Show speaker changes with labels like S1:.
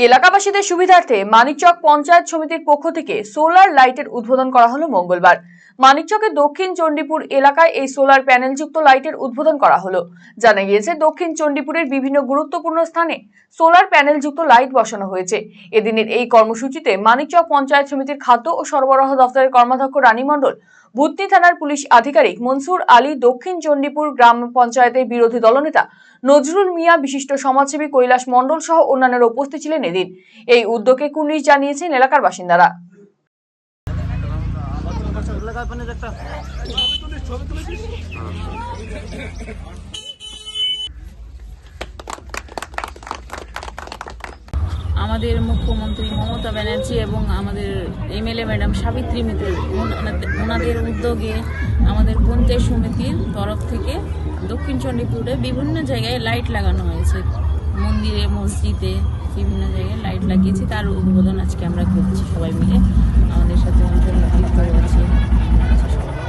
S1: এলাকাবাসীদের সুবিধার্থে মানিকচক পঞ্চায়েত সমিতির পক্ষ থেকে সোলার লাইটের উদ্বোধন করা হলো মঙ্গলবার। মানিকচকের দক্ষিণ চণ্ডীপুর এলাকায় এই সোলার প্যানেলযুক্ত লাইটের উদ্বোধন করা হলো। জানা গিয়েছে, দক্ষিণ চণ্ডীপুরের বিভিন্ন গুরুত্বপূর্ণ স্থানে সোলার প্যানেলযুক্ত লাইট বসানো হয়েছে। এদিনের এই কর্মসূচিতে মানিকচক পঞ্চায়েত সমিতির খাদ্য ও সরবরাহ দপ্তরের কর্মাধ্যক্ষ রানী মণ্ডল, ভূতনি থানার পুলিশ আধিকারিক মনসুর আলী, দক্ষিণ চণ্ডীপুর গ্রাম পঞ্চায়েতের বিরোধী দলনেতা নজরুল মিয়া, বিশিষ্ট সমাজসেবী কৈলাস মণ্ডল সহ অন্যান্যরা উপস্থিত ছিলেন। এদিন এই উদ্যোগে কুর্নিশ জানিয়েছেন এলাকার বাসিন্দারা।
S2: আমাদের মুখ্যমন্ত্রী মমতা ব্যানার্জি এবং আমাদের এমএলএ ম্যাডাম সাবিত্রী মিত্র ওনাদের উদ্যোগে আমাদের পঞ্চায়েত সমিতির তরফ থেকে দক্ষিণ চণ্ডীপুরে বিভিন্ন জায়গায় লাইট লাগানো হয়েছে। মন্দিরে, মসজিদে বিভিন্ন জায়গায় লাইট লাগিয়েছি, তার উদ্বোধন আজকে আমরা করছি সবাই মিলে।